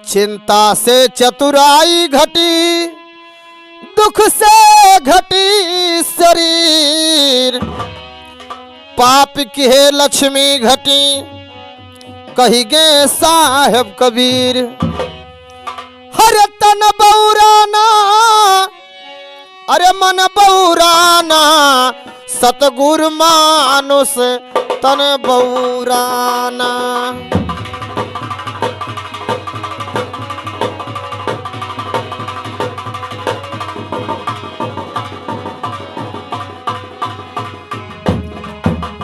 चिंता से चतुराई घटी, दुख से घटी शरीर, पाप की है लक्ष्मी घटी, कही गे साहेब कबीर। हर तन बौराना, अरे मन बौराना, सतगुरु मानुष तन बौराना।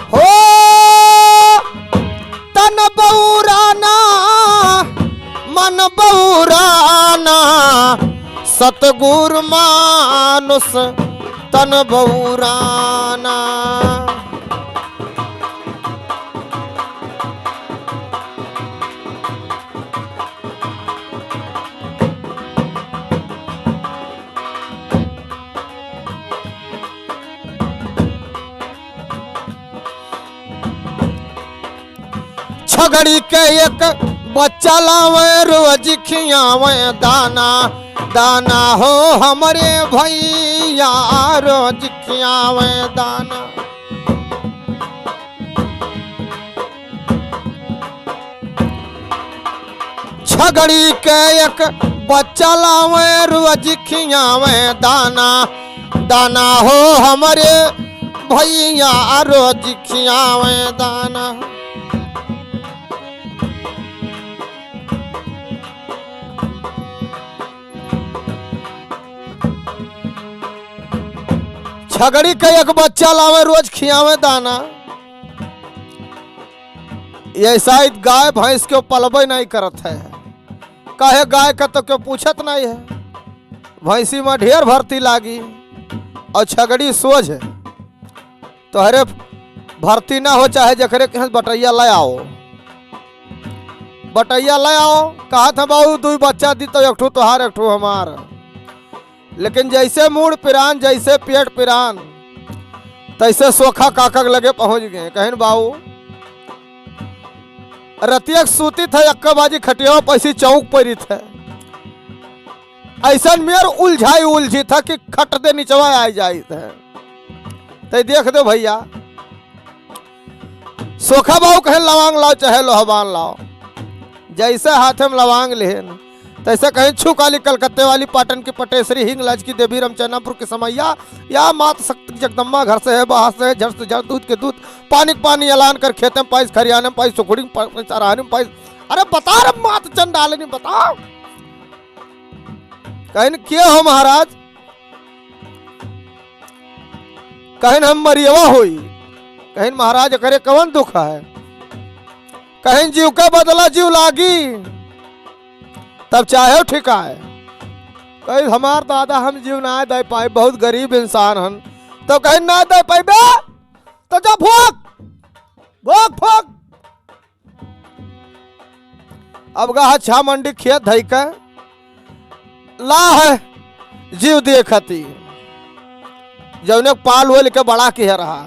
हो तन बौराना, मन बौराना, सतगुरु मानुष तन बौराना। छगड़ी के एक बच्चा लावे रोज खियावे दाना, दाना हो हमारे भैया रोज खियावे दाना। छगड़ी के एक बच्चा लावे रोज खियावे दाना, दाना हो हमारे भैया रोज खियावे दाना। छगड़ी के एक बच्चा लावे रोज खियावे दाना। ये शायद गाय भैंस के पलबे नहीं करत है, कहे गाय का तो क्यों पूछत नहीं है। भैंसी में ढेर भर्ती लागी और छगड़ी सोझ है, तो हरे भर्ती ना हो चाहे जखरे के बटैया ले आओ, बटैया ले आओ। कहा था बाबू दू बच्चा दी तो एक ठू तोहार एक ठू हमार। लेकिन जैसे मूड पिरान, जैसे पेट पिरान, तैसे सोखा काकक लगे पहुंच गए। कहें बाबू रतियक सूती थे, अक्का बाजी खटिया पैसी चौक परी थे। ऐसा मेर उलझाई उलझी था कि खट दे निचवा आ जाई थे। तो देख दो भैया, सोखा बाबू कहे लवांग लाओ चाहे लोहबान लाओ। जैसे हाथ में लवांग ले तैसे कहीं छू काली कलकत्ते वाली पाटन की पटेश्वरी हिंगलाज की देवी रमचनापुर की समैया, या मात शक्ति जगदम्बा घर से है बाहर से है, झड़ से झड़ दूध के दूध, पानी पानी एलान कर खेते में पाइस, खरियाने में पाइस, सुखड़ी में सराहने में पाइस। अरे बता रहे मात चंद डालनी बताओ। कहीं क्या हो महाराज, कहीं हम मरियवा हुई, कहीं महाराज करे कवन दुख है, कहीं जीव का बदला जीव लागी तब चाहे ठिका है। कहीं हमार दादा हम जीव ना दे पाए, बहुत गरीब इंसान हन, तो कहीं ना दे पाए बे तो जा भोग भोग भोग। अब गा छा मंडी खेत धई के ला है जीव देखती, जौने पाल हुए लेके बड़ा किहे रहा,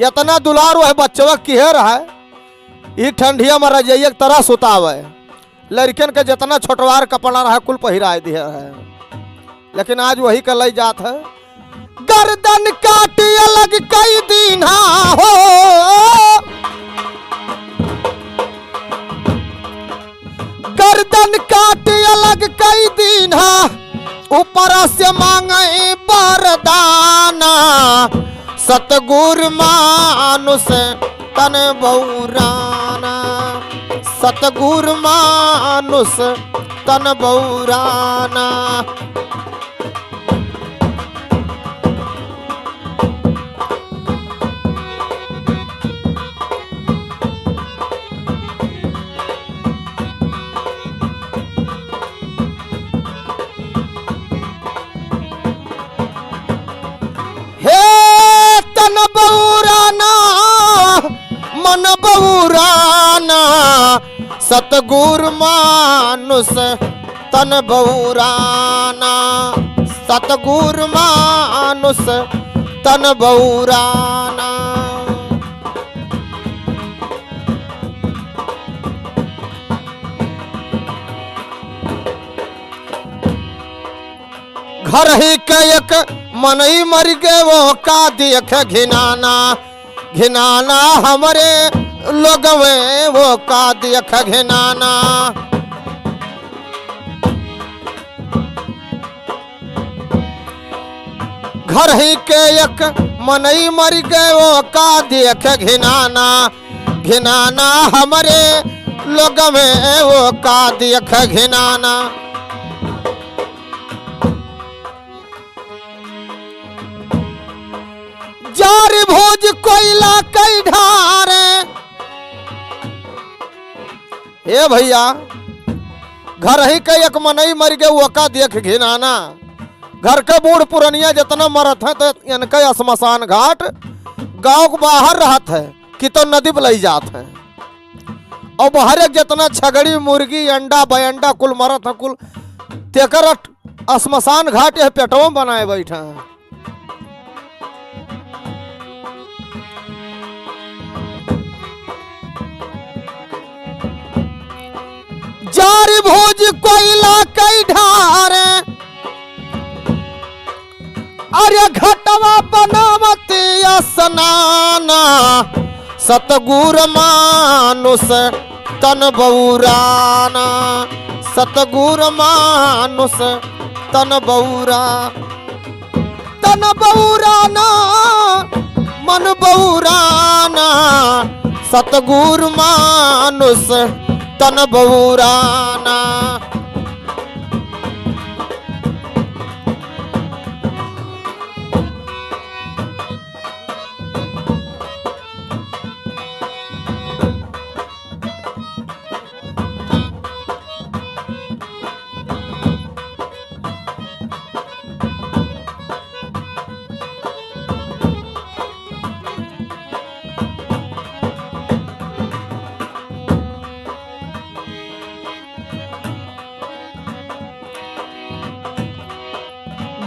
इतना दुलार हुआ है बच्चवा किहे रहा है। ये ठंडिया में रजैया तरह सुतावे, लड़कन के जितना छोटवार कपड़ा रहा कुल पहिरा दिया है। लेकिन आज वही का लई जात है। गर्दन काटी अलग कई दिन हो, गर्दन काटी अलग कई दिन, ऊपर से मांगे बरदाना, सतगुरु मानुष तन बौराना, सतगुरु मानुष तन बौराना। हे तन बौराना, मन बौराना, सतगुरु मानुष तन बौराना, सतगुरु मानुष तन बौराना। घर ही के एक मनई मर गए वो का देख घिनाना घिनाना हमारे लोग वो का देख घिनाना। घर ही के एक मनई मर गए वो का देख घिनाना घिनाना हमारे लोग में वो का देख घिनाना। जारी भोज कोयला कई ढारे। हे भैया घर ही के एक मनई मर गए वो का देख घिनाना। घर के बूढ़ पुरनिया जितना मरत है तो इनके शमशान घाट गांव के बाहर रहत है कि तो नदी पर लई जात है। और बाहर एक जितना छगड़ी मुर्गी अंडा बयंडा कुल मरत है कुल तेकर शमशान घाट यह पेटों बनाए बैठा है। जारी भोज कोयला कई ढारे। अरे घटवा बनावती स्नाना सतगुर मानुष तन बौराना सतगुर मानुष तन बौराना मन बौराना सतगुर मानुष तन बौराना।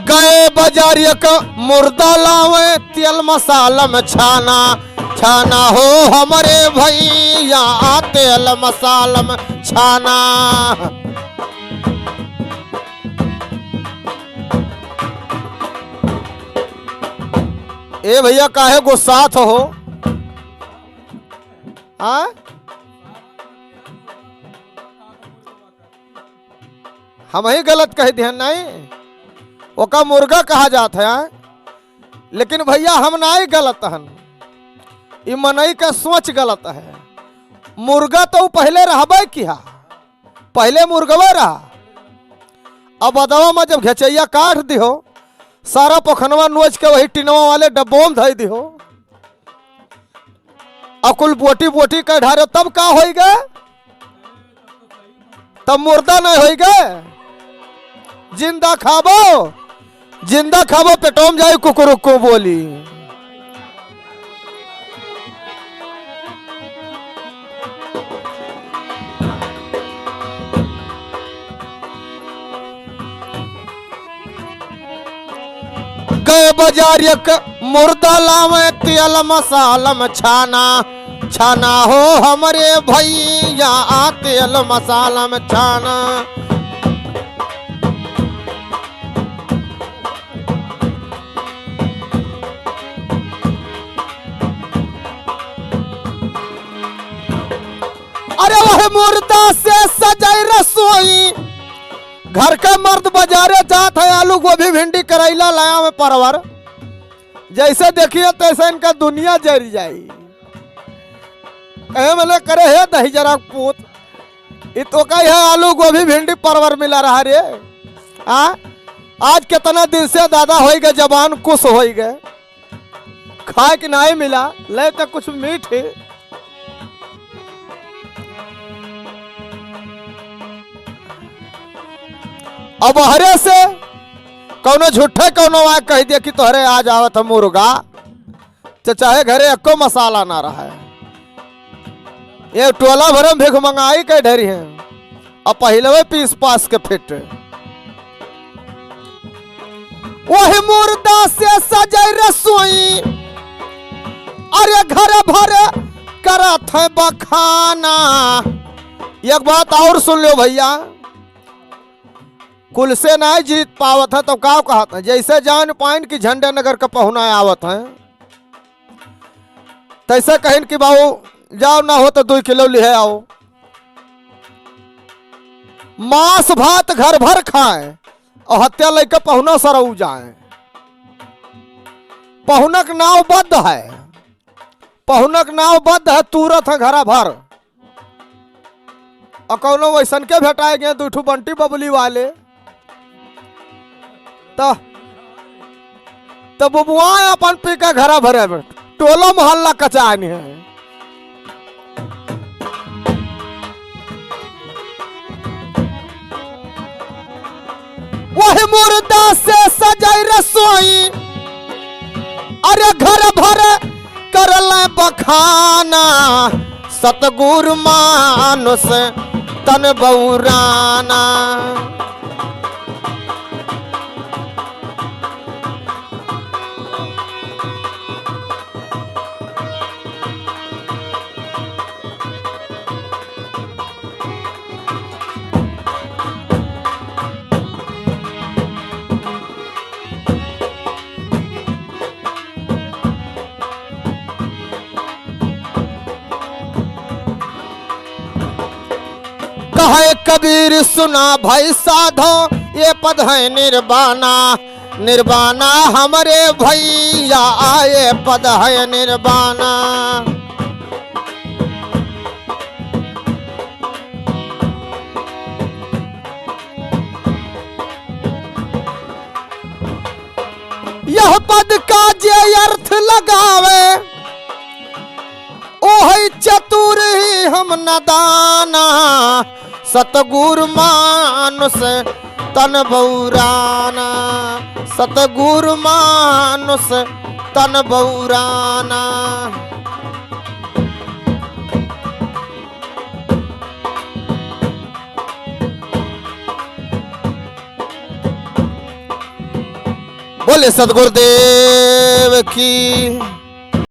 गए बाजारिया का मुर्दा लावे तेल मसाला में छाना छाना हो हमारे भैया तेल मसाला में छाना। ए भैया काहे गुस्सात हो? हम ही गलत कह दिया नहीं ओका मुर्गा कहा जाता है लेकिन भैया हम नहीं गलत हन ये मनई का सोच गलत है। मुर्गा तो पहले रहबे किया पहले मुर्गवा रहा। अब अदवा में जब घेचैया काट दिहो सारा पखनवा नोच के वही टिनवा वाले डब्बों में धई दिहो अकुल बोटी बोटी का ढारे तब का होइगा तब मुर्दा नहीं होइगा। जिंदा खाबो पेटोम जाए कुकुरुक्कू बोली। गए बाजार एक मुर्दा लावे तेल मसाला में छाना छाना हो हमारे भैया तेल मसाला में छाना। अरे वह मुर्दा से सजाई रसोई। घर का मर्द बाजारे जात है आलू गोभी भिंडी करेला लाया में परवर जैसे देखिए तैसे इनका दुनिया जरी जाई। कहे मैंने करे है दही जरा पूत ये तो कही है आलू गोभी भिंडी परवर मिला रहा रे। आज कितना दिन से दादा हो गए जबान कुछ हो गए खाए कि नहीं मिला ले तो कुछ मीठ है। अब हरे से कौनो झूठे कौनो आ कह दिया कि तोहरे आज आवत है मुर्गा तो चाहे घरे एको मसाला ना रहा है। ये टोला भरम भिख मंगाई के ढेरी है अब पहले पीस पास के फिट। वही मुर्दा से सजाई रसोई। अरे घर भर करत है बखाना। एक बात और सुन लो भैया कुल से नहीं जीत पावत है तो का कहत है। जैसे जान पाइन की झंडे नगर का पहुना आवत है, तैसे कहिन कि बाबू जाओ ना हो तो 2 किलो ले आओ। मांस भात घर भर खाए और हत्या लेके पहुना सरऊ जाए। पहुनक नाव बद्ध है, पहुनक नाव बद्ध है, तुरत है घरा भर। और कौनो वैसन के भेटाए गए 2 बंटी बबली वाले तो बुबुआ अपन पी के घरा भरे में टोलो मोहल्ला कचानी है। वही मुर्दा से सजाई रसोई, अरे घर भर करल बखाना। सतगुरु मानुष तन बौराना। कहे कबीर सुना भाई साधो, ये पद है निर्वाणा। निर्वाणा हमारे भैया, ये पद है निर्वाणा। यह पद का जे अर्थ लगावे, ओ है चतुर ही हम नदाना। सतगुरु मानुष तन बौराना। सतगुरु मानुष तन बौराना। बोले सतगुरुदेव की।